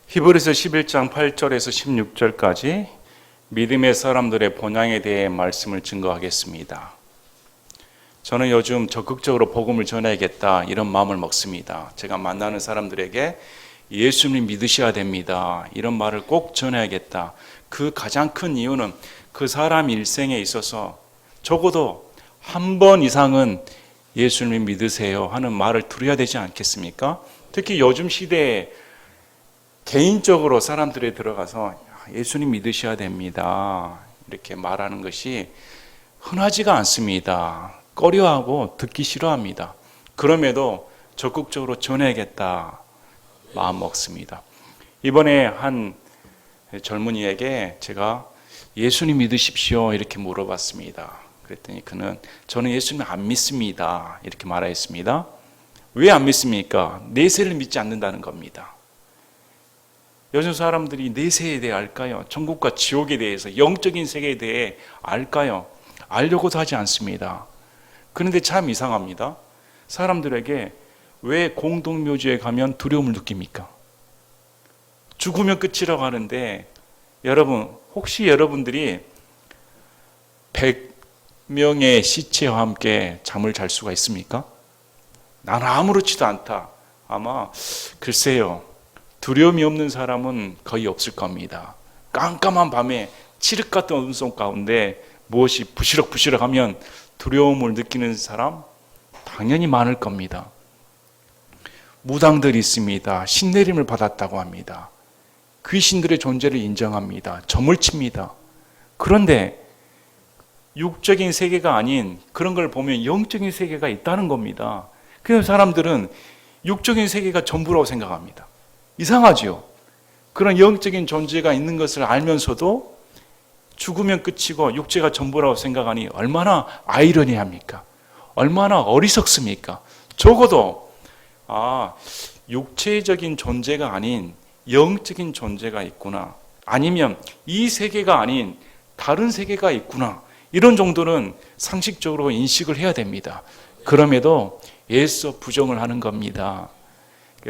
히브리서 11장 8절에서 16절까지 믿음의 사람들의 본향에 대해 말씀을 증거하겠습니다. 저는 요즘 적극적으로 복음을 전해야겠다 이런 마음을 먹습니다. 제가 만나는 사람들에게 예수님 믿으셔야 됩니다. 이런 말을 꼭 전해야겠다. 그 가장 큰 이유는 그 사람 일생에 있어서 적어도 한 번 이상은 예수님 믿으세요 하는 말을 들어야 되지 않겠습니까? 특히 요즘 시대에 개인적으로 사람들에 들어가서 예수님 믿으셔야 됩니다 이렇게 말하는 것이 흔하지가 않습니다. 꺼려하고 듣기 싫어합니다. 그럼에도 적극적으로 전해야겠다 마음 먹습니다. 이번에 한 젊은이에게 제가 예수님 믿으십시오 이렇게 물어봤습니다. 그랬더니 그는 저는 예수님 안 믿습니다 이렇게 말하였습니다. 왜 안 믿습니까? 내세를 믿지 않는다는 겁니다. 요즘 사람들이 내세에 대해 알까요? 천국과 지옥에 대해서, 영적인 세계에 대해 알까요? 알려고도 하지 않습니다. 그런데 참 이상합니다. 사람들에게 왜 공동묘지에 가면 두려움을 느낍니까? 죽으면 끝이라고 하는데 여러분, 혹시 여러분들이 100명의 시체와 함께 잠을 잘 수가 있습니까? 나는 아무렇지도 않다. 아마 글쎄요. 두려움이 없는 사람은 거의 없을 겁니다. 깜깜한 밤에 칠흑 같은 어둠 속 가운데 무엇이 부시럭부시럭 하면 두려움을 느끼는 사람 당연히 많을 겁니다. 무당들이 있습니다. 신내림을 받았다고 합니다. 귀신들의 존재를 인정합니다. 점을 칩니다. 그런데 육적인 세계가 아닌 그런 걸 보면 영적인 세계가 있다는 겁니다. 그래서 사람들은 육적인 세계가 전부라고 생각합니다. 이상하죠? 그런 영적인 존재가 있는 것을 알면서도 죽으면 끝이고 육체가 전부라고 생각하니 얼마나 아이러니합니까? 얼마나 어리석습니까? 적어도 육체적인 존재가 아닌 영적인 존재가 있구나. 아니면 이 세계가 아닌 다른 세계가 있구나. 이런 정도는 상식적으로 인식을 해야 됩니다. 그럼에도 애써 부정을 하는 겁니다.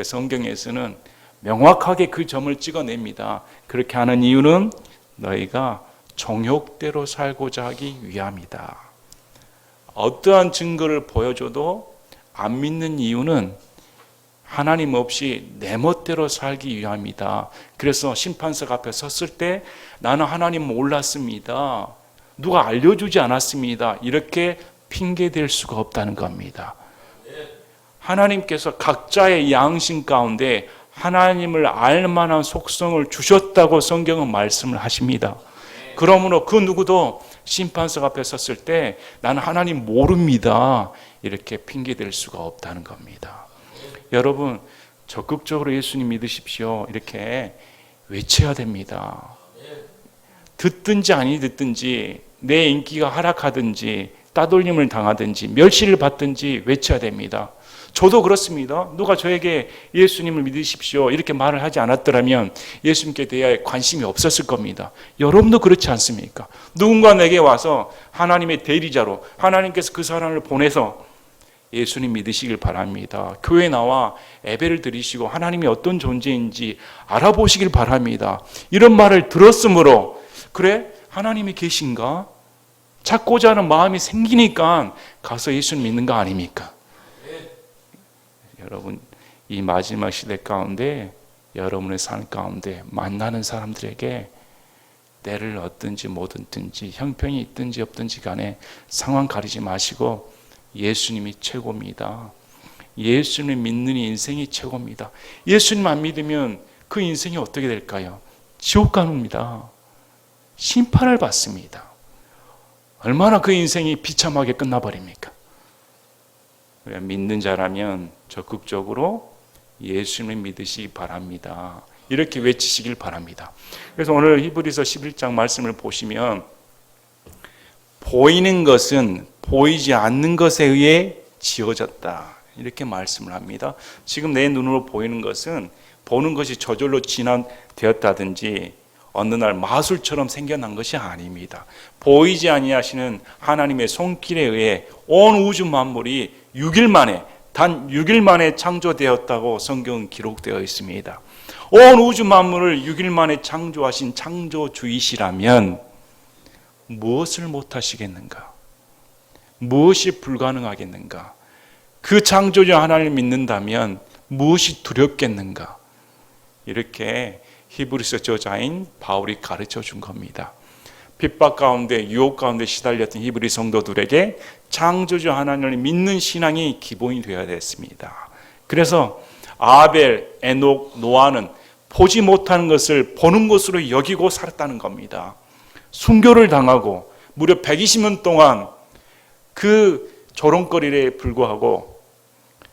성경에서는 명확하게 그 점을 찍어냅니다. 그렇게 하는 이유는 너희가 정욕대로 살고자 하기 위함이다. 어떠한 증거를 보여줘도 안 믿는 이유는 하나님 없이 내 멋대로 살기 위함이다. 그래서 심판석 앞에 섰을 때 나는 하나님 몰랐습니다. 누가 알려주지 않았습니다. 이렇게 핑계댈 수가 없다는 겁니다. 하나님께서 각자의 양심 가운데 하나님을 알만한 속성을 주셨다고 성경은 말씀을 하십니다. 그러므로 그 누구도 심판석 앞에 섰을 때 나는 하나님 모릅니다 이렇게 핑계댈 수가 없다는 겁니다. 여러분 적극적으로 예수님 믿으십시오 이렇게 외쳐야 됩니다. 듣든지 아니 듣든지 내 인기가 하락하든지 따돌림을 당하든지 멸시를 받든지 외쳐야 됩니다. 저도 그렇습니다. 누가 저에게 예수님을 믿으십시오 이렇게 말을 하지 않았더라면 예수님께 대해 관심이 없었을 겁니다. 여러분도 그렇지 않습니까? 누군가 내게 와서 하나님의 대리자로 하나님께서 그 사람을 보내서 예수님 믿으시길 바랍니다. 교회에 나와 예배를 드리시고 하나님이 어떤 존재인지 알아보시길 바랍니다. 이런 말을 들었으므로 그래? 하나님이 계신가? 찾고자 하는 마음이 생기니까 가서 예수님 믿는 거 아닙니까? 여러분 이 마지막 시대 가운데 여러분의 삶 가운데 만나는 사람들에게 때를 얻든지 못 얻든지 형편이 있든지 없든지 간에 상황 가리지 마시고 예수님이 최고입니다. 예수님 믿는 인생이 최고입니다. 예수님 안 믿으면 그 인생이 어떻게 될까요? 지옥 가는입니다. 심판을 받습니다. 얼마나 그 인생이 비참하게 끝나버립니까? 믿는 자라면 적극적으로 예수님을 믿으시기 바랍니다. 이렇게 외치시길 바랍니다. 그래서 오늘 히브리서 11장 말씀을 보시면 보이는 것은 보이지 않는 것에 의해 지어졌다. 이렇게 말씀을 합니다. 지금 내 눈으로 보이는 것은 보는 것이 저절로 진화되었다든지 어느 날 마술처럼 생겨난 것이 아닙니다. 보이지 아니하시는 하나님의 손길에 의해 온 우주 만물이 6일 만에 단 6일 만에 창조되었다고 성경은 기록되어 있습니다. 온 우주 만물을 6일 만에 창조하신 창조주이시라면 무엇을 못하시겠는가? 무엇이 불가능하겠는가? 그 창조주 하나님을 믿는다면 무엇이 두렵겠는가? 이렇게 히브리서 저자인 바울이 가르쳐 준 겁니다. 핍박 가운데 유혹 가운데 시달렸던 히브리 성도들에게 창조주 하나님을 믿는 신앙이 기본이 되어야 됐습니다. 그래서 아벨, 에녹, 노아는 보지 못하는 것을 보는 것으로 여기고 살았다는 겁니다. 순교를 당하고 무려 120년 동안 그 조롱거리에 불구하고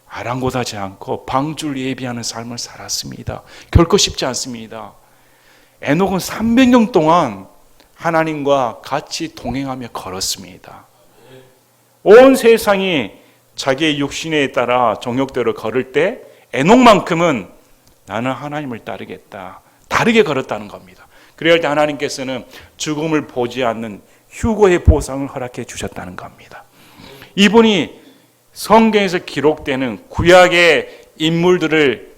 아랑곳하지 않고 방주를 예비하는 삶을 살았습니다. 결코 쉽지 않습니다. 에녹은 300년 동안 하나님과 같이 동행하며 걸었습니다. 온 세상이 자기의 육신에 따라 정욕대로 걸을 때 에녹만큼은 나는 하나님을 따르겠다. 다르게 걸었다는 겁니다. 그럴 때 하나님께서는 죽음을 보지 않는 휴거의 보상을 허락해 주셨다는 겁니다. 이분이 성경에서 기록되는 구약의 인물들을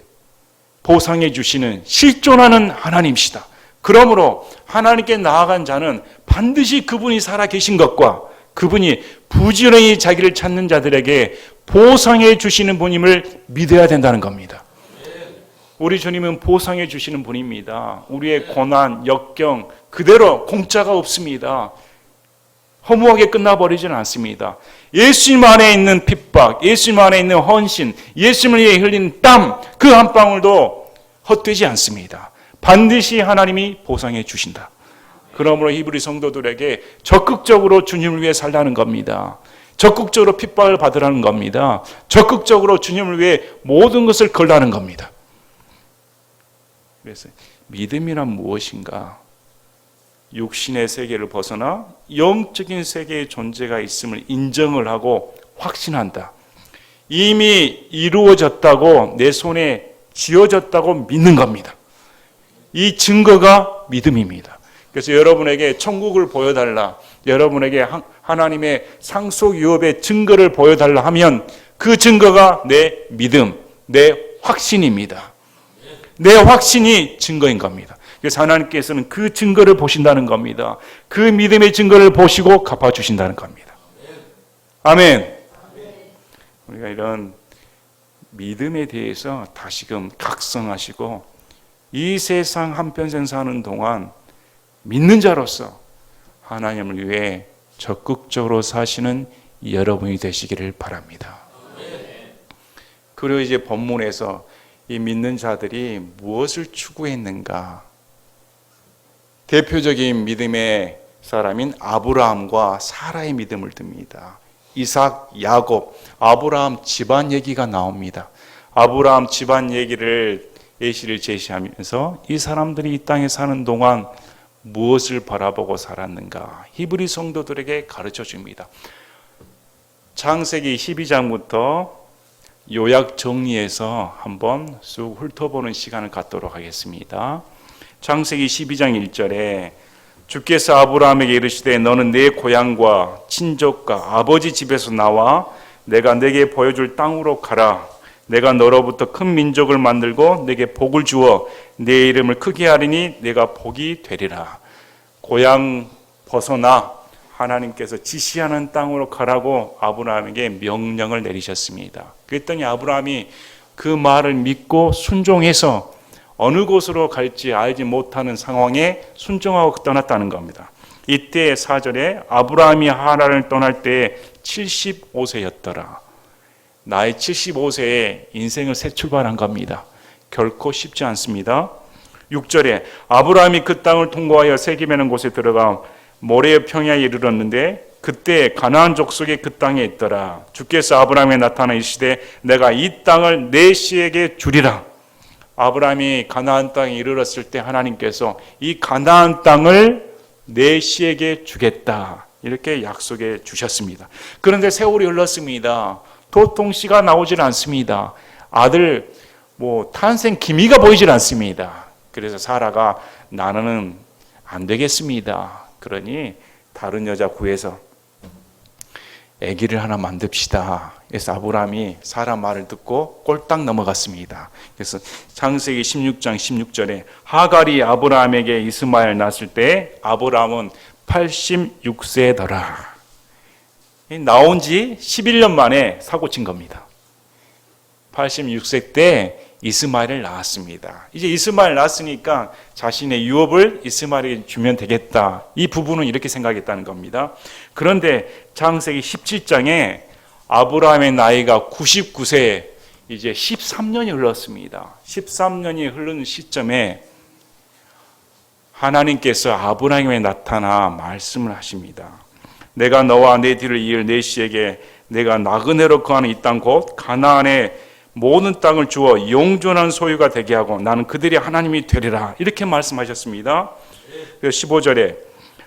보상해 주시는 실존하는 하나님이시다. 그러므로 하나님께 나아간 자는 반드시 그분이 살아계신 것과 그분이 부지런히 자기를 찾는 자들에게 보상해 주시는 분임을 믿어야 된다는 겁니다. 우리 주님은 보상해 주시는 분입니다. 우리의 고난, 역경 그대로 공짜가 없습니다. 허무하게 끝나버리지는 않습니다. 예수님 안에 있는 핍박, 예수님 안에 있는 헌신, 예수님을 위해 흘린 땀 그 한 방울도 헛되지 않습니다. 반드시 하나님이 보상해 주신다. 그러므로 히브리 성도들에게 적극적으로 주님을 위해 살라는 겁니다. 적극적으로 핍박을 받으라는 겁니다. 적극적으로 주님을 위해 모든 것을 걸라는 겁니다. 그래서 믿음이란 무엇인가? 육신의 세계를 벗어나 영적인 세계의 존재가 있음을 인정을 하고 확신한다. 이미 이루어졌다고 내 손에 쥐어졌다고 믿는 겁니다. 이 증거가 믿음입니다. 그래서 여러분에게 천국을 보여달라, 여러분에게 하나님의 상속 유업의 증거를 보여달라 하면 그 증거가 내 믿음, 내 확신입니다. 내 확신이 증거인 겁니다. 그래서 하나님께서는 그 증거를 보신다는 겁니다. 그 믿음의 증거를 보시고 갚아주신다는 겁니다. 아멘. 우리가 이런 믿음에 대해서 다시금 각성하시고 이 세상 한평생 사는 동안 믿는 자로서 하나님을 위해 적극적으로 사시는 여러분이 되시기를 바랍니다. 그리고 이제 본문에서 이 믿는 자들이 무엇을 추구했는가? 대표적인 믿음의 사람인 아브라함과 사라의 믿음을 듭니다. 이삭, 야곱, 아브라함 집안 얘기가 나옵니다. 아브라함 집안 얘기를 예시를 제시하면서 이 사람들이 이 땅에 사는 동안 무엇을 바라보고 살았는가? 히브리 성도들에게 가르쳐 줍니다. 창세기 12장부터 요약 정리해서 한번 쑥 훑어보는 시간을 갖도록 하겠습니다. 창세기 12장 1절에 주께서 아브라함에게 이르시되 너는 내 고향과 친족과 아버지 집에서 나와 내가 내게 보여줄 땅으로 가라. 내가 너로부터 큰 민족을 만들고 내게 복을 주어 내 이름을 크게 하리니 내가 복이 되리라. 고향 벗어나 하나님께서 지시하는 땅으로 가라고 아브라함에게 명령을 내리셨습니다. 그랬더니 아브라함이 그 말을 믿고 순종해서 어느 곳으로 갈지 알지 못하는 상황에 순종하고 떠났다는 겁니다. 이때 4절에 아브라함이 하란을 떠날 때 75세였더라. 나이 75세에 인생을 새 출발한 겁니다. 결코 쉽지 않습니다. 6절에 아브라함이 그 땅을 통과하여 세기면은 곳에 들어가 모레의 평야에 이르렀는데 그때 가나안 족속이 그 땅에 있더라. 주께서 아브라함에 나타나 이르시되 내가 이 땅을 내 씨에게 주리라. 아브라함이 가나안 땅에 이르렀을 때 하나님께서 이 가나안 땅을 내 씨에게 주겠다 이렇게 약속해 주셨습니다. 그런데 세월이 흘렀습니다. 도통 씨가 나오질 않습니다. 아들 탄생 기미가 보이질 않습니다. 그래서 사라가 나는 안 되겠습니다. 그러니 다른 여자 구해서 아기를 하나 만듭시다 그래서 아브라함이 사라 말을 듣고 꼴딱 넘어갔습니다. 그래서 창세기 16장 16절에 하갈이 아브라함에게 이스마엘 낳았을 때 아브라함은 86세더라. 나온 지 11년 만에 사고 친 겁니다. 86세 때 이스마엘을 낳았습니다. 이제 이스마엘 낳았으니까 자신의 유업을 이스마엘에게 주면 되겠다. 이 부부는 이렇게 생각했다는 겁니다. 그런데 창세기 17장에 아브라함의 나이가 99세에 이제 13년이 흘렀습니다. 13년이 흐르는 시점에 하나님께서 아브라함에 나타나 말씀을 하십니다. 내가 너와 내 뒤를 이을 내 씨에게 내가 나그네로 거하는 이 땅 곧 가나안의 모든 땅을 주어 영존한 소유가 되게 하고 나는 그들이 하나님이 되리라. 이렇게 말씀하셨습니다. 15절에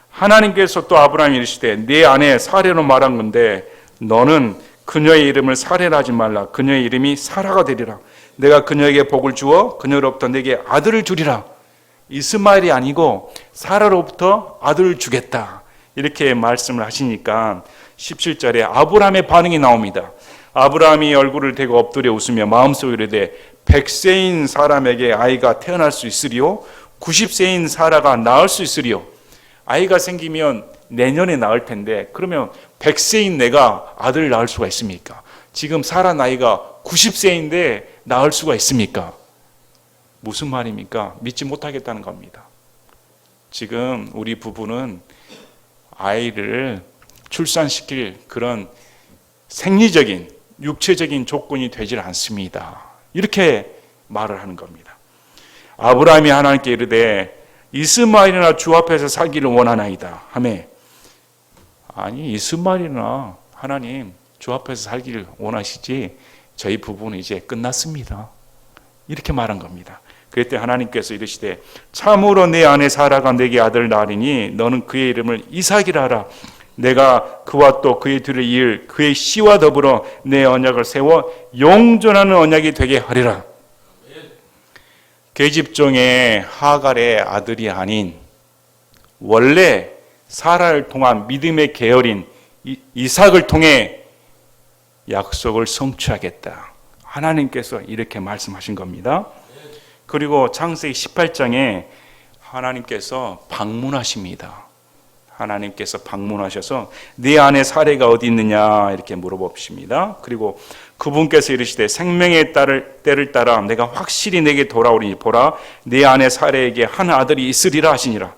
하나님께서 또 아브라함이 이르시되 네 아내 사레로 말한 건데 너는 그녀의 이름을 사레라 하지 말라. 그녀의 이름이 사라가 되리라. 내가 그녀에게 복을 주어 그녀로부터 내게 아들을 주리라. 이스마엘이 아니고 사라로부터 아들을 주겠다. 이렇게 말씀을 하시니까 17절에 아브라함의 반응이 나옵니다. 아브라함이 얼굴을 대고 엎드려 웃으며 마음속에 이르되 100세인 사람에게 아이가 태어날 수 있으리요 90세인 사라가 낳을 수 있으리요. 아이가 생기면 내년에 낳을 텐데 그러면 100세인 내가 아들을 낳을 수가 있습니까? 지금 사라 나이가 90세인데 낳을 수가 있습니까? 무슨 말입니까? 믿지 못하겠다는 겁니다. 지금 우리 부부는 아이를 출산시킬 그런 생리적인 육체적인 조건이 되질 않습니다. 이렇게 말을 하는 겁니다. 아브라함이 하나님께 이르되 이스마엘이나 주 앞에서 살기를 원하나이다 하매 아니 이스마엘이나 하나님 주 앞에서 살기를 원하시지 저희 부부는 이제 끝났습니다. 이렇게 말한 겁니다. 그때 하나님께서 이르시되 참으로 내 아내 사라가 내게 아들을 낳으리니 너는 그의 이름을 이삭이라 하라. 내가 그와 또 그의 뒤를 이을 그의 씨와 더불어 내 언약을 세워 영존하는 언약이 되게 하리라. 계집종의 하갈의 아들이 아닌 원래 사라를 통한 믿음의 계열인 이삭을 통해 약속을 성취하겠다. 하나님께서 이렇게 말씀하신 겁니다. 그리고 창세기 18장에 하나님께서 방문하십니다. 하나님께서 방문하셔서 네 아내 사레가 어디 있느냐 이렇게 물어보십니다. 그리고 그분께서 이르시되 생명의 때를 따라 내가 확실히 내게 돌아오리니 보라 네 아내 사레에게 한 아들이 있으리라 하시니라.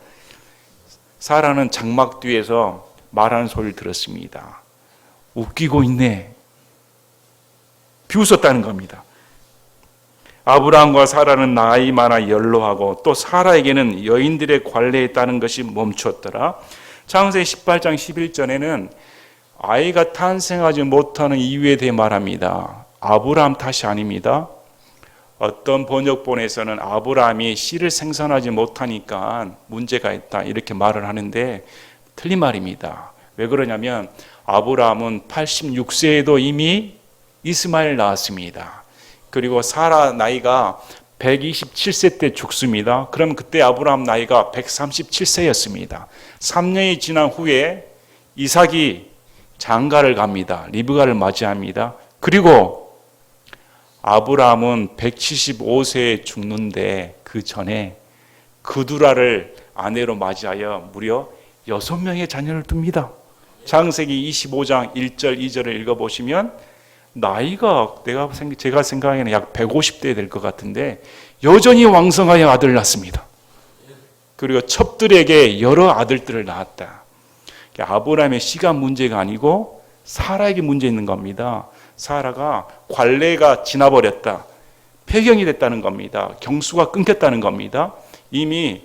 사라는 장막 뒤에서 말하는 소리를 들었습니다. 웃기고 있네. 비웃었다는 겁니다. 아브라함과 사라는 나이 많아 연로하고 또 사라에게는 여인들의 관례에 따른 것이 멈추었더라. 창세기 18장 11절에는 아이가 탄생하지 못하는 이유에 대해 말합니다. 아브라함 탓이 아닙니다. 어떤 번역본에서는 아브라함이 씨를 생산하지 못하니까 문제가 있다 이렇게 말을 하는데 틀린 말입니다. 왜 그러냐면 아브라함은 86세에도 이미 이스마엘 낳았습니다. 그리고 사라 나이가 127세 때 죽습니다. 그럼 그때 아브라함 나이가 137세였습니다. 3년이 지난 후에 이삭이 장가를 갑니다. 리브가를 맞이합니다. 그리고 아브라함은 175세에 죽는데 그 전에 그두라를 아내로 맞이하여 무려 6명의 자녀를 둡니다. 창세기 25장 1절 2절을 읽어보시면 나이가 제가 생각하기에는 약 150대 될 것 같은데 여전히 왕성하여 아들을 낳습니다. 그리고 첩들에게 여러 아들들을 낳았다. 아브라함의 시간 문제가 아니고 사라에게 문제 있는 겁니다. 사라가 관례가 지나버렸다. 폐경이 됐다는 겁니다. 경수가 끊겼다는 겁니다. 이미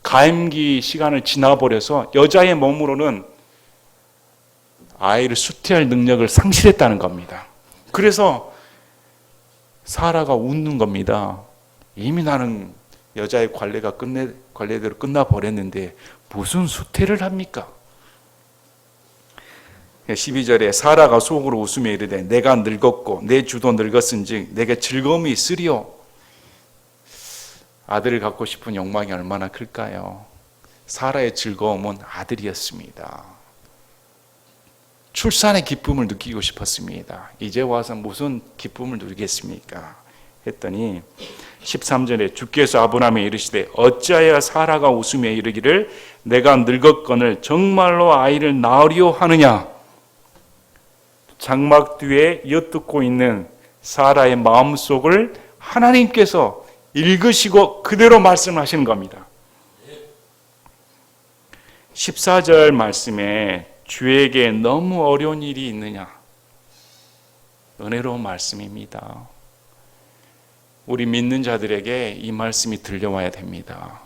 가임기 시간을 지나버려서 여자의 몸으로는 아이를 수태할 능력을 상실했다는 겁니다. 그래서 사라가 웃는 겁니다. 이미 나는 여자의 관례대로 끝나버렸는데 무슨 수태를 합니까? 12절에 사라가 속으로 웃으며 이르되 내가 늙었고 내 주도 늙었은즉 내게 즐거움이 있으리요. 아들을 갖고 싶은 욕망이 얼마나 클까요? 사라의 즐거움은 아들이었습니다. 출산의 기쁨을 느끼고 싶었습니다. 이제 와서 무슨 기쁨을 누리겠습니까? 했더니 13절에 주께서 아브라함에 이르시되 어찌하여 사라가 웃으며 이르기를 내가 늙었거늘 정말로 아이를 낳으려 하느냐. 장막 뒤에 엿듣고 있는 사라의 마음속을 하나님께서 읽으시고 그대로 말씀하시는 겁니다. 14절 말씀에 주에게 너무 어려운 일이 있느냐. 은혜로운 말씀입니다. 우리 믿는 자들에게 이 말씀이 들려와야 됩니다.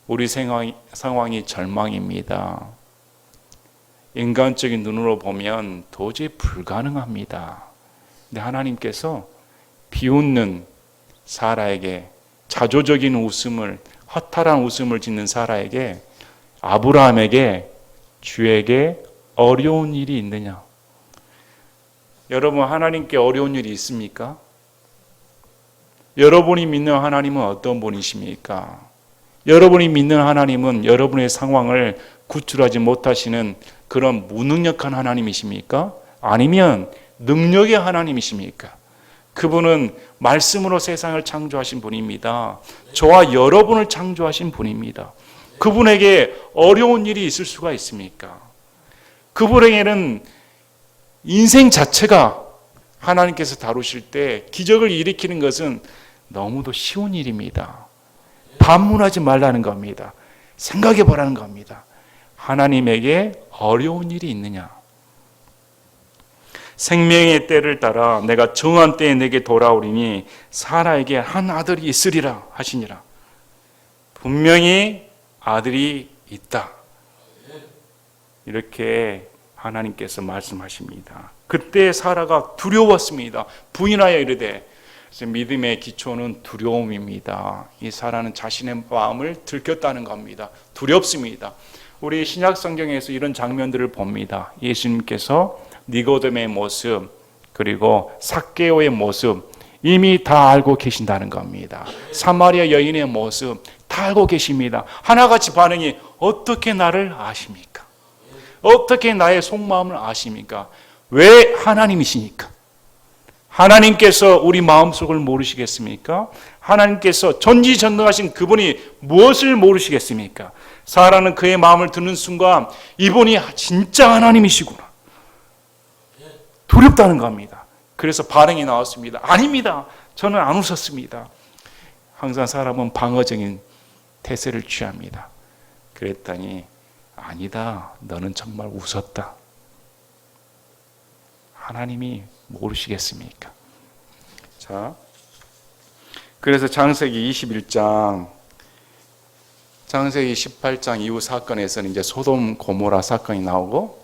우리 상황이 절망입니다. 인간적인 눈으로 보면 도저히 불가능합니다. 근데 하나님께서 비웃는 사라에게, 자조적인 웃음을, 허탈한 웃음을 짓는 사라에게, 아브라함에게 주에게 어려운 일이 있느냐? 여러분, 하나님께 어려운 일이 있습니까? 여러분이 믿는 하나님은 어떤 분이십니까? 여러분이 믿는 하나님은 여러분의 상황을 구출하지 못하시는 그런 무능력한 하나님이십니까? 아니면 능력의 하나님이십니까? 그분은 말씀으로 세상을 창조하신 분입니다. 저와 여러분을 창조하신 분입니다. 그분에게 어려운 일이 있을 수가 있습니까? 그분에게는 인생 자체가 하나님께서 다루실 때 기적을 일으키는 것은 너무도 쉬운 일입니다. 반문하지 말라는 겁니다. 생각해 보라는 겁니다. 하나님에게 어려운 일이 있느냐? 생명의 때를 따라 내가 정한 때에 내게 돌아오리니 사라에게 한 아들이 있으리라 하시니라. 분명히 아들이 있다. 이렇게 하나님께서 말씀하십니다. 그때 사라가 두려웠습니다. 부인하여 이르되, 믿음의 기초는 두려움입니다. 이 사라는 자신의 마음을 들켰다는 겁니다. 두렵습니다. 우리 신약 성경에서 이런 장면들을 봅니다. 예수님께서 니고데모의 모습, 그리고 삭개오의 모습 이미 다 알고 계신다는 겁니다. 사마리아 여인의 모습 다 알고 계십니다. 하나같이 반응이, 어떻게 나를 아십니까? 어떻게 나의 속마음을 아십니까? 왜 하나님이시니까? 하나님께서 우리 마음속을 모르시겠습니까? 하나님께서 전지전능하신 그분이 무엇을 모르시겠습니까? 사라는 그의 마음을 듣는 순간 이분이 진짜 하나님이시구나, 두렵다는 겁니다. 그래서 반응이 나왔습니다. 아닙니다. 저는 안 웃었습니다. 항상 사람은 방어적인 태세를 취합니다. 그랬더니, 아니다, 너는 정말 웃었다. 하나님이 모르시겠습니까? 자, 그래서 창세기 21장, 창세기 18장 이후 사건에서는 이제 소돔 고모라 사건이 나오고,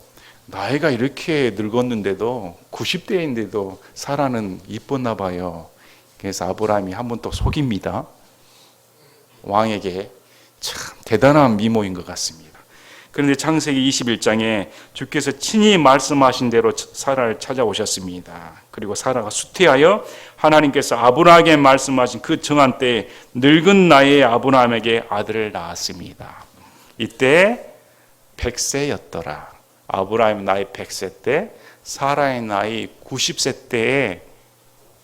나이가 이렇게 늙었는데도 90대인데도 사라는 이뻤나 봐요. 그래서 아브라함이 한 번 또 속입니다. 왕에게. 참 대단한 미모인 것 같습니다. 그런데 창세기 21장에 주께서 친히 말씀하신 대로 사라를 찾아오셨습니다. 그리고 사라가 수태하여 하나님께서 아브라함에게 말씀하신 그 정한 때에 늙은 나이에 아브라함에게 아들을 낳았습니다. 이때 100세였더라. 아브라함의 나이 100세 때, 사라의 나이 90세 때에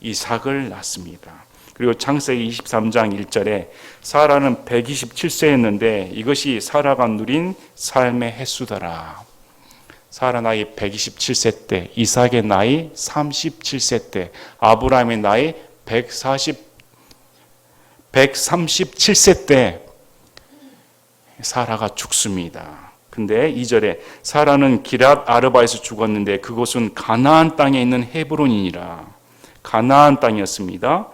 이삭을 낳습니다. 그리고 창세기 23장 1절에 사라는 127세였는데 이것이 사라가 누린 삶의 횟수더라. 사라 나이 127세 때, 이삭의 나이 37세 때, 아브라함의 나이 137세 때 사라가 죽습니다. 근데 2절에 사라는 기랏 아르바에서 죽었는데 그곳은 가나안 땅에 있는 헤브론이니라. 가나안 땅이었습니다.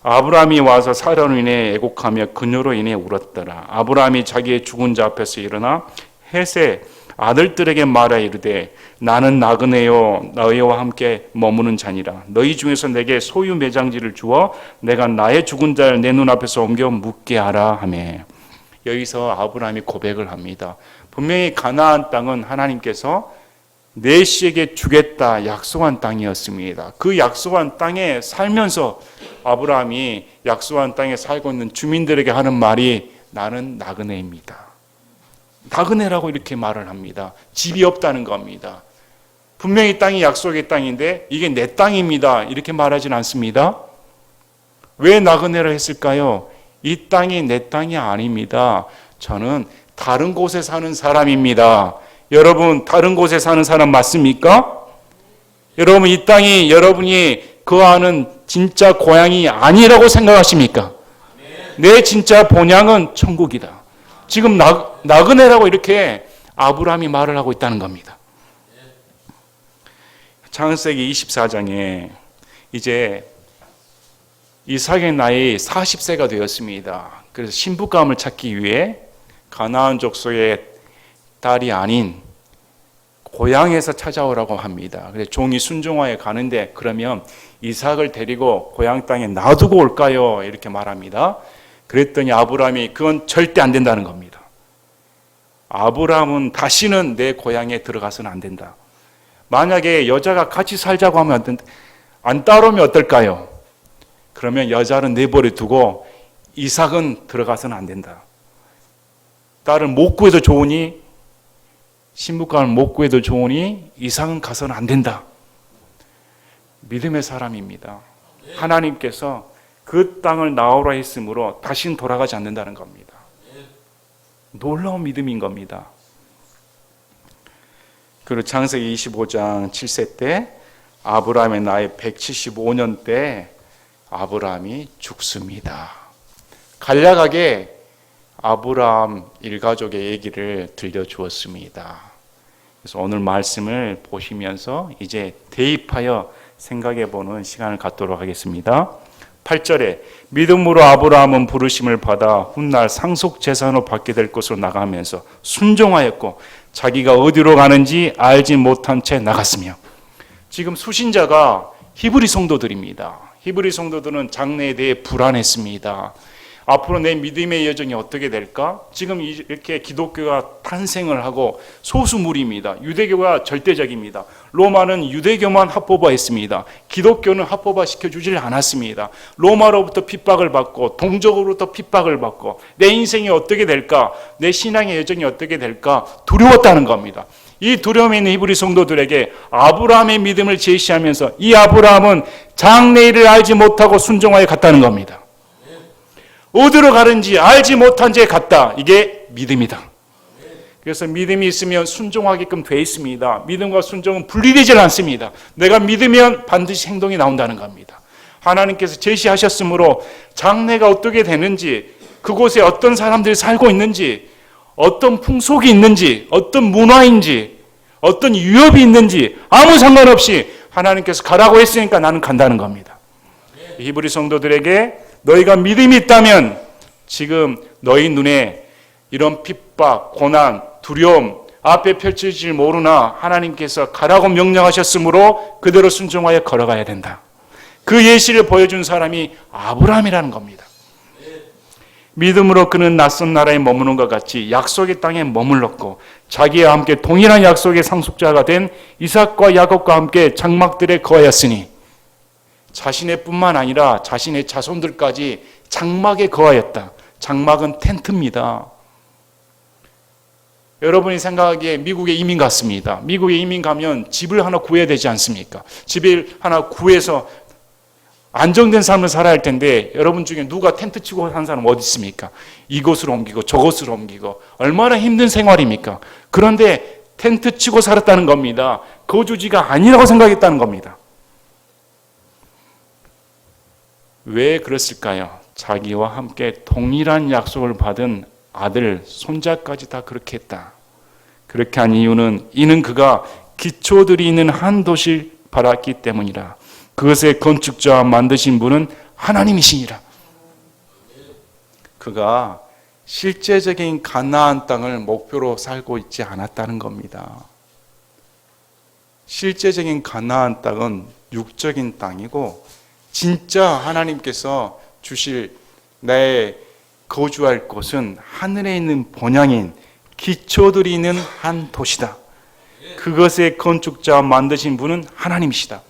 아브라함이 와서 사라로 인해 애곡하며 그녀로 인해 울었더라. 아브라함이 자기의 죽은 자 앞에서 일어나 헷의 아들들에게 말하여 이르되, 나는 나그네요 너희와 함께 머무는 자니라. 너희 중에서 내게 소유 매장지를 주어 내가 나의 죽은 자를 내 눈앞에서 옮겨 묻게 하라 하며. 여기서 아브라함이 고백을 합니다. 분명히 가나안 땅은 하나님께서 내 씨에게 주겠다 약속한 땅이었습니다. 그 약속한 땅에 살면서 아브라함이 약속한 땅에 살고 있는 주민들에게 하는 말이, 나는 나그네입니다. 나그네라고 이렇게 말을 합니다. 집이 없다는 겁니다. 분명히 땅이 약속의 땅인데 이게 내 땅입니다. 이렇게 말하진 않습니다. 왜 나그네를 했을까요? 이 땅이 내 땅이 아닙니다. 저는 다른 곳에 사는 사람입니다. 여러분, 다른 곳에 사는 사람 맞습니까? 여러분, 이 땅이 여러분이 거하는 진짜 고향이 아니라고 생각하십니까? 내 진짜 본향은 천국이다. 지금 나그네라고 이렇게 아브라함이 말을 하고 있다는 겁니다. 창세기 24장에 이제 이삭의 나이 40세가 되었습니다. 그래서 신부감을 찾기 위해 가나안 족속의 딸이 아닌 고향에서 찾아오라고 합니다. 그래서 종이 순종하에 가는데 그러면 이삭을 데리고 고향 땅에 놔두고 올까요? 이렇게 말합니다. 그랬더니 아브라함이 그건 절대 안 된다는 겁니다. 아브라함은 다시는 내 고향에 들어가서는 안 된다. 만약에 여자가 같이 살자고 하면 안 따르면 어떨까요? 그러면 여자는 내버려 두고 이삭은 들어가서는 안 된다. 딸을 못 구해도 좋으니 신부감을 못 구해도 좋으니 이삭은 가서는 안 된다. 믿음의 사람입니다. 하나님께서 그 땅을 나오라 했으므로 다시는 돌아가지 않는다는 겁니다. 놀라운 믿음인 겁니다. 그리고 창세기 25장 7세 때 아브라함의 나이 175년 때 아브라함이 죽습니다. 간략하게 아브라함 일가족의 얘기를 들려주었습니다. 그래서 오늘 말씀을 보시면서 이제 대입하여 생각해보는 시간을 갖도록 하겠습니다. 8절에 믿음으로 아브라함은 부르심을 받아 훗날 상속재산으로 받게 될 곳으로 나가면서 순종하였고 자기가 어디로 가는지 알지 못한 채 나갔으며. 지금 수신자가 히브리 성도들입니다. 히브리 성도들은 장래에 대해 불안했습니다. 앞으로 내 믿음의 여정이 어떻게 될까? 지금 이렇게 기독교가 탄생을 하고 소수무리입니다. 유대교가 절대적입니다. 로마는 유대교만 합법화했습니다. 기독교는 합법화 시켜주질 않았습니다. 로마로부터 핍박을 받고 동족으로부터 핍박을 받고 내 인생이 어떻게 될까? 내 신앙의 여정이 어떻게 될까? 두려웠다는 겁니다. 이 두려움에 있는 히브리 성도들에게 아브라함의 믿음을 제시하면서 이 아브라함은 장래일을 알지 못하고 순종하여 갔다는 겁니다. 어디로 가는지 알지 못한 채 갔다. 이게 믿음이다. 그래서 믿음이 있으면 순종하게끔 돼 있습니다. 믿음과 순종은 분리되질 않습니다. 내가 믿으면 반드시 행동이 나온다는 겁니다. 하나님께서 제시하셨으므로 장래가 어떻게 되는지, 그곳에 어떤 사람들이 살고 있는지, 어떤 풍속이 있는지, 어떤 문화인지, 어떤 유협이 있는지 아무 상관없이 하나님께서 가라고 했으니까 나는 간다는 겁니다. 히브리 성도들에게 너희가 믿음이 있다면 지금 너희 눈에 이런 핍박, 고난, 두려움 앞에 펼쳐질 모르나 하나님께서 가라고 명령하셨으므로 그대로 순종하여 걸어가야 된다. 그 예시를 보여준 사람이 아브라함이라는 겁니다. 믿음으로 그는 낯선 나라에 머무는 것 같이 약속의 땅에 머물렀고 자기와 함께 동일한 약속의 상속자가 된 이삭과 야곱과 함께 장막들에 거하였으니 자신의 뿐만 아니라 자신의 자손들까지 장막에 거하였다. 장막은 텐트입니다. 여러분이 생각하기에 미국에 이민 갔습니다. 미국에 이민 가면 집을 하나 구해야 되지 않습니까? 집을 하나 구해서 안정된 삶을 살아야 할 텐데 여러분 중에 누가 텐트 치고 산 사람 어디 있습니까? 이곳으로 옮기고 저곳으로 옮기고 얼마나 힘든 생활입니까? 그런데 텐트 치고 살았다는 겁니다. 거주지가 아니라고 생각했다는 겁니다. 왜 그랬을까요? 자기와 함께 동일한 약속을 받은 아들, 손자까지 다 그렇게 했다. 그렇게 한 이유는 이는 그가 기초들이 있는 한 도시를 바랐기 때문이라. 그것의 건축자와 만드신 분은 하나님이시니라. 그가 실제적인 가나안 땅을 목표로 살고 있지 않았다는 겁니다. 실제적인 가나안 땅은 육적인 땅이고 진짜 하나님께서 주실 내 거주할 곳은 하늘에 있는 본향인 기초들이 있는 한 도시다. 그것의 건축자와 만드신 분은 하나님이시다.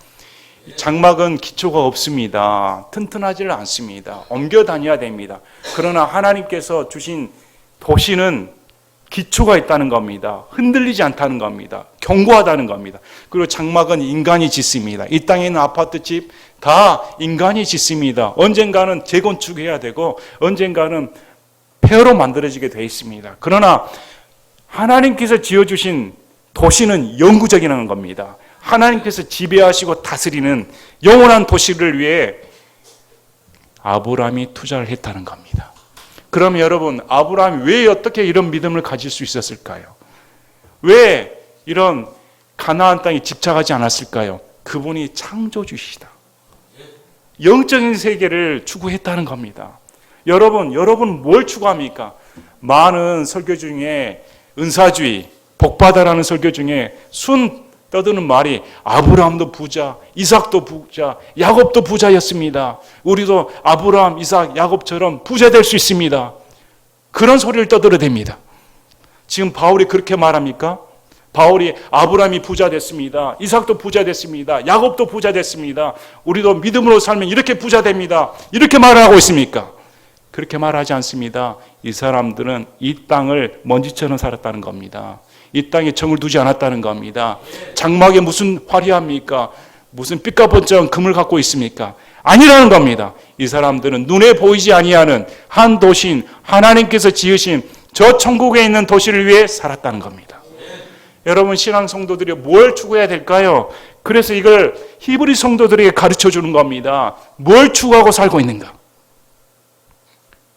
장막은 기초가 없습니다. 튼튼하지를 않습니다. 옮겨 다녀야 됩니다. 그러나 하나님께서 주신 도시는 기초가 있다는 겁니다. 흔들리지 않다는 겁니다. 견고하다는 겁니다. 그리고 장막은 인간이 짓습니다. 이 땅에 있는 아파트집 다 인간이 짓습니다. 언젠가는 재건축해야 되고 언젠가는 폐허로 만들어지게 되어 있습니다. 그러나 하나님께서 지어주신 도시는 영구적이라는 겁니다. 하나님께서 지배하시고 다스리는 영원한 도시를 위해 아브라함이 투자를 했다는 겁니다. 그럼 여러분, 아브라함이 왜 어떻게 이런 믿음을 가질 수 있었을까요? 왜 이런 가나안 땅에 집착하지 않았을까요? 그분이 창조주시다. 영적인 세계를 추구했다는 겁니다. 여러분 뭘 추구합니까? 많은 설교 중에 은사주의, 복받아라는 설교 중에 순 떠드는 말이 아브라함도 부자, 이삭도 부자, 야곱도 부자였습니다. 우리도 아브라함, 이삭, 야곱처럼 부자 될 수 있습니다. 그런 소리를 떠들어댑니다. 지금 바울이 그렇게 말합니까? 바울이 아브라함이 부자 됐습니다. 이삭도 부자 됐습니다. 야곱도 부자 됐습니다. 우리도 믿음으로 살면 이렇게 부자 됩니다. 이렇게 말을 하고 있습니까? 그렇게 말하지 않습니다. 이 사람들은 이 땅을 먼지처럼 살았다는 겁니다. 이 땅에 정을 두지 않았다는 겁니다. 장막에 무슨 화려합니까? 무슨 삐까번쩍한 금을 갖고 있습니까? 아니라는 겁니다. 이 사람들은 눈에 보이지 아니하는 한 도시인 하나님께서 지으신 저 천국에 있는 도시를 위해 살았다는 겁니다. 여러분, 신앙 성도들이 뭘 추구해야 될까요? 그래서 이걸 히브리 성도들에게 가르쳐 주는 겁니다. 뭘 추구하고 살고 있는가?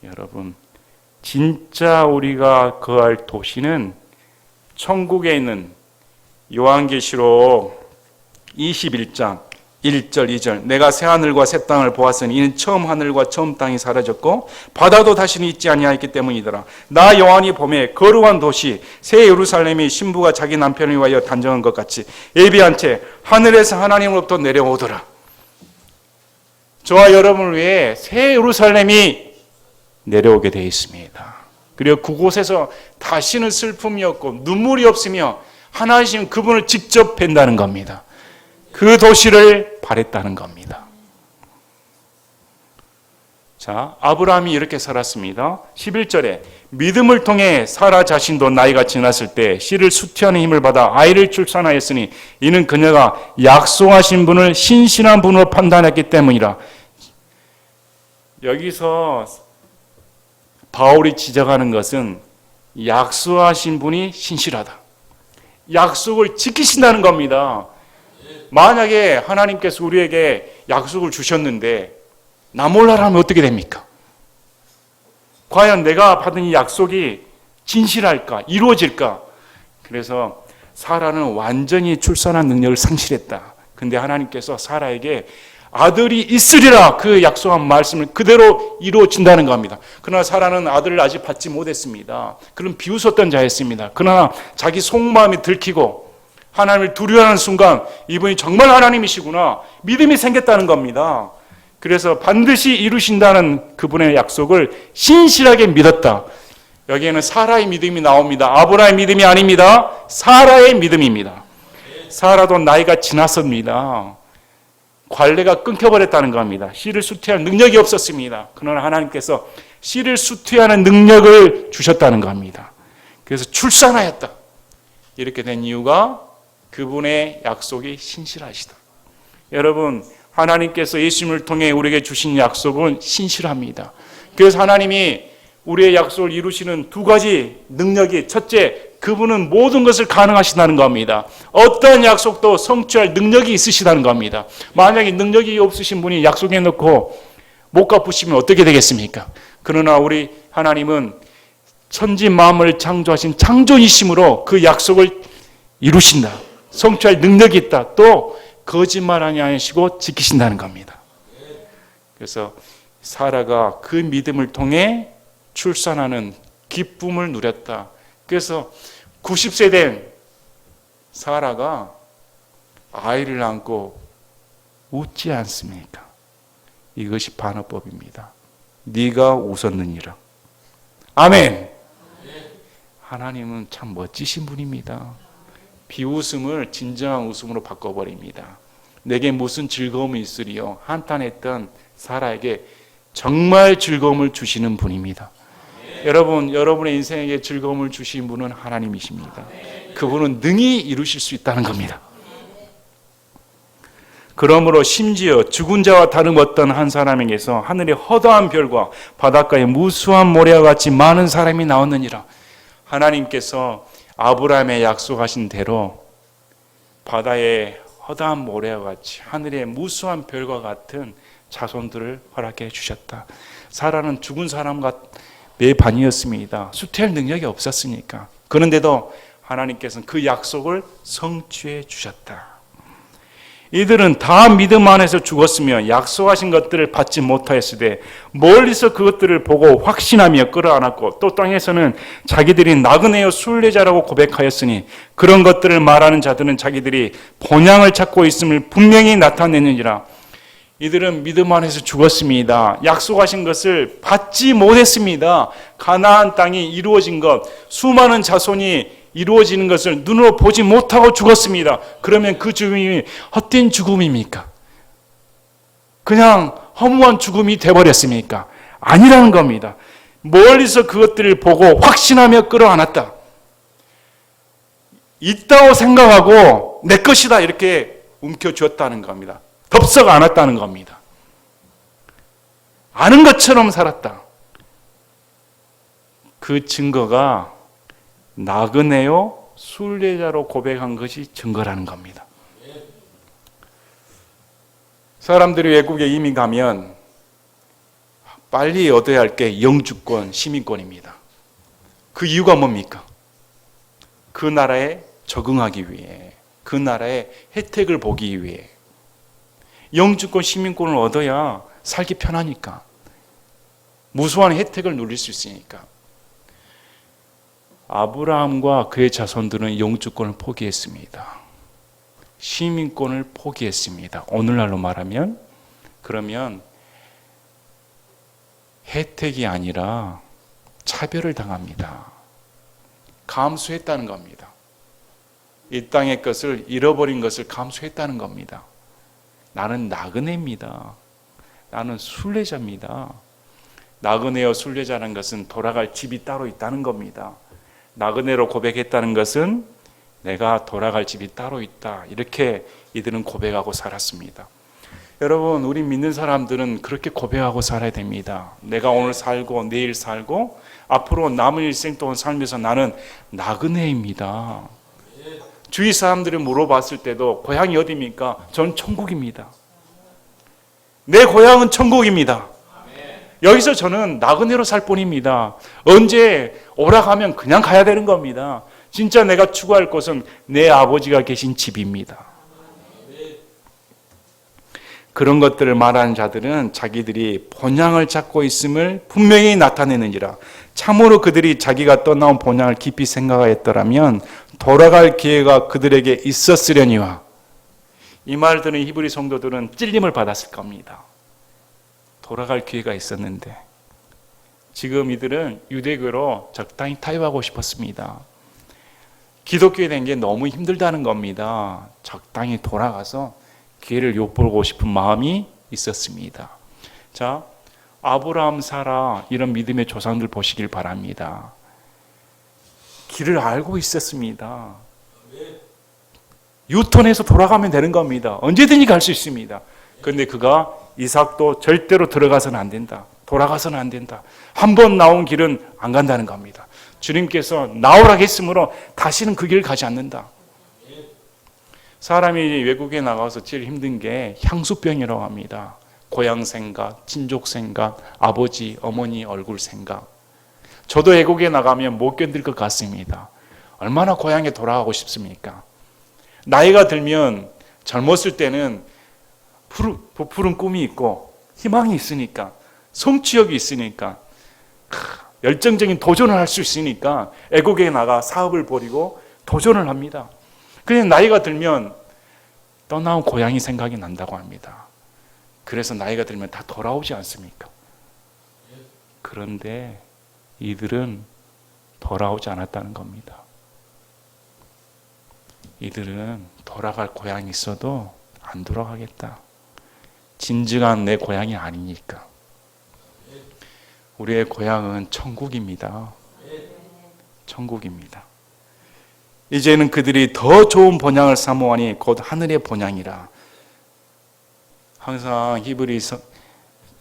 여러분, 진짜 우리가 거할 도시는 천국에 있는 요한계시록 21장 1절 2절 내가 새 하늘과 새 땅을 보았으니 이는 처음 하늘과 처음 땅이 사라졌고 바다도 다시는 있지 아니하였기 때문이더라. 나 요한이 봄에 거룩한 도시 새 예루살렘이 신부가 자기 남편을 위하여 단정한 것 같이 예비한 채 하늘에서 하나님으로부터 내려오더라. 저와 여러분을 위해 새 예루살렘이 내려오게 되어 있습니다. 그리고 그곳에서 다시는 슬픔이 없고 눈물이 없으며 하나님 그분을 직접 뵌다는 겁니다. 그 도시를 바랬다는 겁니다. 자, 아브라함이 이렇게 살았습니다. 11절에 믿음을 통해 사라 자신도 나이가 지났을 때 씨를 수티하는 힘을 받아 아이를 출산하였으니 이는 그녀가 약속하신 분을 신실한 분으로 판단했기 때문이라. 여기서 바울이 지적하는 것은 약속하신 분이 신실하다. 약속을 지키신다는 겁니다. 만약에 하나님께서 우리에게 약속을 주셨는데 나 몰라라 하면 어떻게 됩니까? 과연 내가 받은 이 약속이 진실할까? 이루어질까? 그래서 사라는 완전히 출산한 능력을 상실했다. 근데 하나님께서 사라에게 아들이 있으리라 그 약속한 말씀을 그대로 이루어진다는 겁니다. 그러나 사라는 아들을 아직 받지 못했습니다. 그런 비웃었던 자였습니다. 그러나 자기 속마음이 들키고 하나님을 두려워하는 순간 이분이 정말 하나님이시구나 믿음이 생겼다는 겁니다. 그래서 반드시 이루신다는 그분의 약속을 신실하게 믿었다. 여기에는 사라의 믿음이 나옵니다. 아브라함의 믿음이 아닙니다. 사라의 믿음입니다. 사라도 나이가 지났습니다. 관례가 끊겨버렸다는 겁니다. 씨를 수태할 능력이 없었습니다. 그러나 하나님께서 씨를 수태하는 능력을 주셨다는 겁니다. 그래서 출산하였다. 이렇게 된 이유가 그분의 약속이 신실하시다. 여러분, 하나님께서 예수님을 통해 우리에게 주신 약속은 신실합니다. 그래서 하나님이 우리의 약속을 이루시는 두 가지 능력이, 첫째, 그분은 모든 것을 가능하시다는 겁니다. 어떤 약속도 성취할 능력이 있으시다는 겁니다. 만약에 능력이 없으신 분이 약속해 놓고 못 갚으시면 어떻게 되겠습니까? 그러나 우리 하나님은 천지 만물을 창조하신 창조이심으로 그 약속을 이루신다. 성취할 능력이 있다. 또 거짓말하지 않으시고 지키신다는 겁니다. 그래서 사라가 그 믿음을 통해 출산하는 기쁨을 누렸다. 그래서 90세 된 사라가 아이를 안고 웃지 않습니까? 이것이 반어법입니다. 네가 웃었느니라. 아멘. 하나님은 참 멋지신 분입니다. 비웃음을 진정한 웃음으로 바꿔버립니다. 내게 무슨 즐거움이 있으리요? 한탄했던 사라에게 정말 즐거움을 주시는 분입니다. 여러분의 인생에게 즐거움을 주신 분은 하나님이십니다. 그분은 능히 이루실 수 있다는 겁니다. 그러므로 심지어 죽은 자와 다름없던 한 사람에게서 하늘의 허다한 별과 바닷가의 무수한 모래와 같이 많은 사람이 나왔느니라. 하나님께서 아브라함의 약속하신 대로 바다의 허다한 모래와 같이 하늘의 무수한 별과 같은 자손들을 허락해 주셨다. 사라는 죽은 사람과 매반이었습니다. 수태할 능력이 없었으니까. 그런데도 하나님께서는 그 약속을 성취해 주셨다. 이들은 다 믿음 안에서 죽었으며 약속하신 것들을 받지 못하였으되 멀리서 그것들을 보고 확신하며 끌어안았고 또 땅에서는 자기들이 나그네요 순례자라고 고백하였으니 그런 것들을 말하는 자들은 자기들이 본향을 찾고 있음을 분명히 나타내느니라. 이들은 믿음 안에서 죽었습니다. 약속하신 것을 받지 못했습니다. 가나안 땅이 이루어진 것, 수많은 자손이 이루어지는 것을 눈으로 보지 못하고 죽었습니다. 그러면 그 죽음이 헛된 죽음입니까? 그냥 허무한 죽음이 되어버렸습니까? 아니라는 겁니다. 멀리서 그것들을 보고 확신하며 끌어안았다. 있다고 생각하고 내 것이다 이렇게 움켜쥐었다는 겁니다. 덥석 안았다는 겁니다. 아는 것처럼 살았다. 그 증거가 나그네요 순례자로 고백한 것이 증거라는 겁니다. 사람들이 외국에 이민 가면 빨리 얻어야 할 게 영주권, 시민권입니다. 그 이유가 뭡니까? 그 나라에 적응하기 위해, 그 나라의 혜택을 보기 위해. 영주권, 시민권을 얻어야 살기 편하니까. 무수한 혜택을 누릴 수 있으니까. 아브라함과 그의 자손들은 영주권을 포기했습니다. 시민권을 포기했습니다. 오늘날로 말하면 그러면 혜택이 아니라 차별을 당합니다. 감수했다는 겁니다. 이 땅의 것을 잃어버린 것을 감수했다는 겁니다. 나는 나그네입니다. 나는 순례자입니다. 나그네여 순례자라는 것은 돌아갈 집이 따로 있다는 겁니다. 나그네로 고백했다는 것은 내가 돌아갈 집이 따로 있다. 이렇게 이들은 고백하고 살았습니다. 여러분, 우리 믿는 사람들은 그렇게 고백하고 살아야 됩니다. 내가 오늘 살고 내일 살고 앞으로 남은 일생 동안 살면서 나는 나그네입니다. 주위 사람들이 물어봤을 때도 고향이 어디입니까? 전 천국입니다. 내 고향은 천국입니다. 여기서 저는 나그네로 살 뿐입니다. 언제 오락하면 그냥 가야 되는 겁니다. 진짜 내가 추구할 곳은 내 아버지가 계신 집입니다. 그런 것들을 말하는 자들은 자기들이 본향을 찾고 있음을 분명히 나타내느니라. 참으로 그들이 자기가 떠나온 본향을 깊이 생각하였더라면 돌아갈 기회가 그들에게 있었으려니와. 이 말 들은 히브리 성도들은 찔림을 받았을 겁니다. 돌아갈 기회가 있었는데 지금 이들은 유대교로 적당히 타협하고 싶었습니다. 기독교에 된 게 너무 힘들다는 겁니다. 적당히 돌아가서 기회를 엿보고 싶은 마음이 있었습니다. 자, 아브라함, 사라 이런 믿음의 조상들 보시길 바랍니다. 길을 알고 있었습니다. 유턴해서 돌아가면 되는 겁니다. 언제든지 갈 수 있습니다. 그런데 그가 이삭도 절대로 들어가서는 안 된다. 돌아가서는 안 된다. 한 번 나온 길은 안 간다는 겁니다. 주님께서 나오라 했으므로 다시는 그 길을 가지 않는다. 사람이 외국에 나가서 제일 힘든 게 향수병이라고 합니다. 고향 생각, 친족 생각, 아버지, 어머니 얼굴 생각. 저도 외국에 나가면 못 견딜 것 같습니다. 얼마나 고향에 돌아가고 싶습니까? 나이가 들면 젊었을 때는 부푸른 꿈이 있고 희망이 있으니까 성취욕이 있으니까 열정적인 도전을 할 수 있으니까 외국에 나가 사업을 벌이고 도전을 합니다. 그냥 나이가 들면 떠나온 고향이 생각이 난다고 합니다. 그래서 나이가 들면 다 돌아오지 않습니까? 그런데 이들은 돌아오지 않았다는 겁니다. 이들은 돌아갈 고향이 있어도 안 돌아가겠다. 진정한 내 고향이 아니니까. 우리의 고향은 천국입니다. 천국입니다. 이제는 그들이 더 좋은 본향을 사모하니 곧 하늘의 본향이라. 항상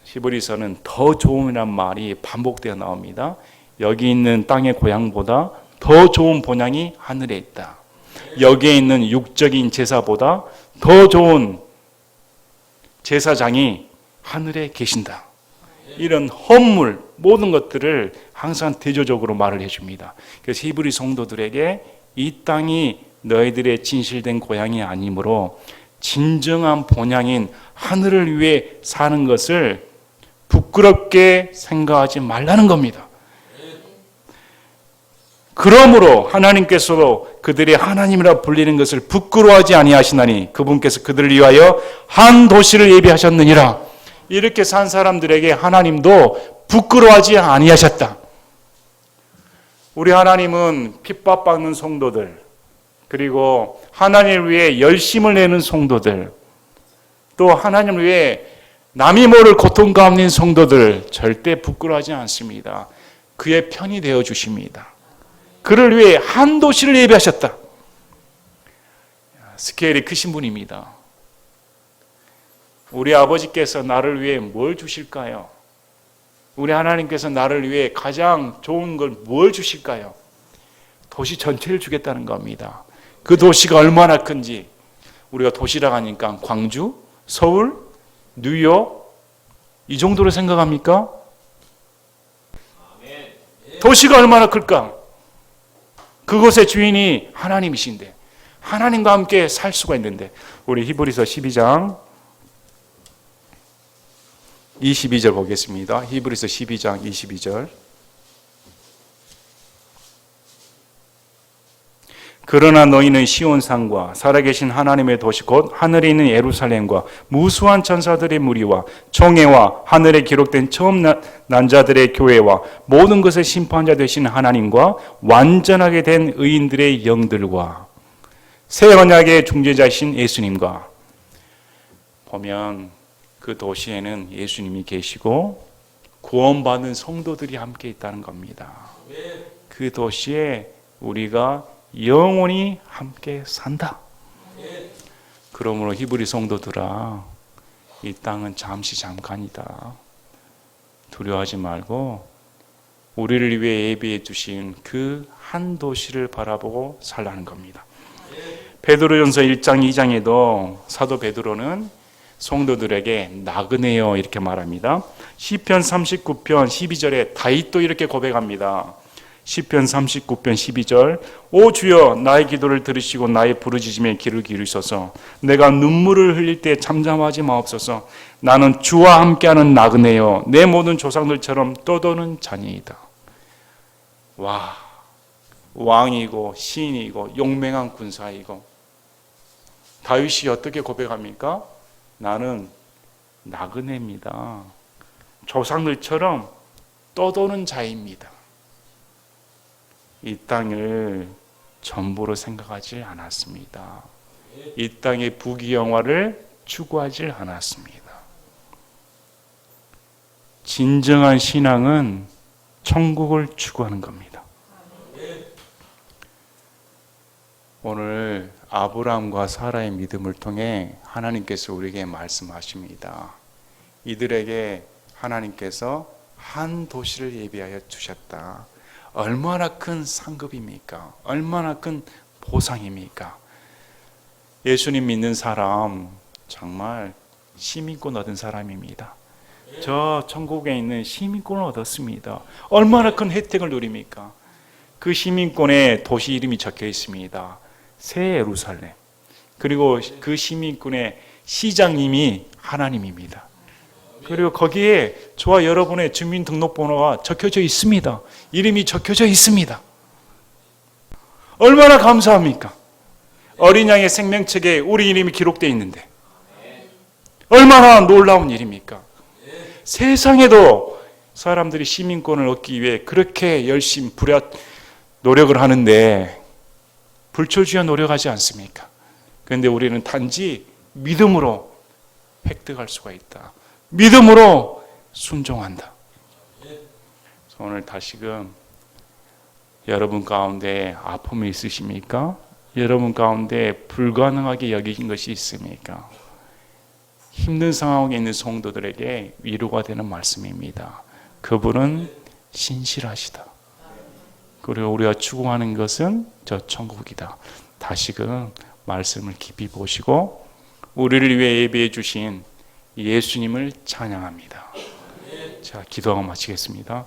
히브리서는 더 좋은이란 말이 반복되어 나옵니다. 여기 있는 땅의 고향보다 더 좋은 본향이 하늘에 있다. 여기에 있는 육적인 제사보다 더 좋은 제사장이 하늘에 계신다. 이런 헌물 모든 것들을 항상 대조적으로 말을 해줍니다. 그래서 히브리 성도들에게 이 땅이 너희들의 진실된 고향이 아니므로 진정한 본향인 하늘을 위해 사는 것을 부끄럽게 생각하지 말라는 겁니다. 그러므로 하나님께서도 그들이 하나님이라 불리는 것을 부끄러워하지 아니하시나니 그분께서 그들을 위하여 한 도시를 예비하셨느니라. 이렇게 산 사람들에게 하나님도 부끄러워하지 아니하셨다. 우리 하나님은 핍박받는 성도들, 그리고 하나님을 위해 열심을 내는 성도들, 또 하나님을 위해 남이 모를 고통 가운데 있는 성도들 절대 부끄러워하지 않습니다. 그의 편이 되어 주십니다. 그를 위해 한 도시를 예비하셨다. 스케일이 크신 분입니다. 우리 아버지께서 나를 위해 뭘 주실까요? 우리 하나님께서 나를 위해 가장 좋은 걸 뭘 주실까요? 도시 전체를 주겠다는 겁니다. 그 도시가 얼마나 큰지, 우리가 도시라고 하니까 광주, 서울, 뉴욕 이 정도로 생각합니까? 도시가 얼마나 클까? 그곳의 주인이 하나님이신데, 하나님과 함께 살 수가 있는데, 우리 히브리서 12장 22절 보겠습니다. 히브리서 12장 22절. 그러나 너희는 시온산과 살아계신 하나님의 도시 곧 하늘에 있는 예루살렘과 무수한 천사들의 무리와 총회와 하늘에 기록된 처음 난 자들의 교회와 모든 것의 심판자 되신 하나님과 완전하게 된 의인들의 영들과 새 언약의 중재자이신 예수님과, 보면 그 도시에는 예수님이 계시고 구원받은 성도들이 함께 있다는 겁니다. 그 도시에 우리가 영원히 함께 산다. 그러므로 히브리 성도들아, 이 땅은 잠시 잠깐이다. 두려워하지 말고 우리를 위해 예비해 주신 그 한 도시를 바라보고 살라는 겁니다. 베드로전서 1장 2장에도 사도 베드로는 성도들에게 나그네여 이렇게 말합니다. 시편 39편 12절에 다윗도 이렇게 고백합니다. 시편 39편 12절, 오 주여 나의 기도를 들으시고 나의 부르짖음에 귀를 기울이소서. 내가 눈물을 흘릴 때 잠잠하지 마옵소서. 나는 주와 함께하는 나그네여 내 모든 조상들처럼 떠도는 자녀이다. 와, 왕이고 시인이고 용맹한 군사이고, 다윗이 어떻게 고백합니까? 나는 나그네입니다. 조상들처럼 떠도는 자입니다. 이 땅을 전부로 생각하지 않았습니다. 이 땅의 부귀영화를 추구하지 않았습니다. 진정한 신앙은 천국을 추구하는 겁니다. 오늘 아브라함과 사라의 믿음을 통해 하나님께서 우리에게 말씀하십니다. 이들에게 하나님께서 한 도시를 예비하여 주셨다. 얼마나 큰 상급입니까? 얼마나 큰 보상입니까? 예수님 믿는 사람 정말 시민권 얻은 사람입니다. 저 천국에 있는 시민권을 얻었습니다. 얼마나 큰 혜택을 누립니까? 그 시민권에 도시 이름이 적혀 있습니다. 새 예루살렘. 그리고 그 시민권의 시장님이 하나님입니다. 그리고 거기에 저와 여러분의 주민등록번호가 적혀져 있습니다. 이름이 적혀져 있습니다. 얼마나 감사합니까? 어린 양의 생명책에 우리 이름이 기록되어 있는데 얼마나 놀라운 일입니까? 세상에도 사람들이 시민권을 얻기 위해 그렇게 열심히 노력을 하는데 불철주야 노력하지 않습니까? 그런데 우리는 단지 믿음으로 획득할 수가 있다. 믿음으로 순종한다. 오늘 다시금 여러분 가운데 아픔이 있으십니까? 여러분 가운데 불가능하게 여긴 것이 있습니까? 힘든 상황에 있는 성도들에게 위로가 되는 말씀입니다. 그분은 신실하시다. 그리고 우리가 추구하는 것은 저 천국이다. 다시금 말씀을 깊이 보시고 우리를 위해 예배해 주신 예수님을 찬양합니다. 자, 기도하고 마치겠습니다.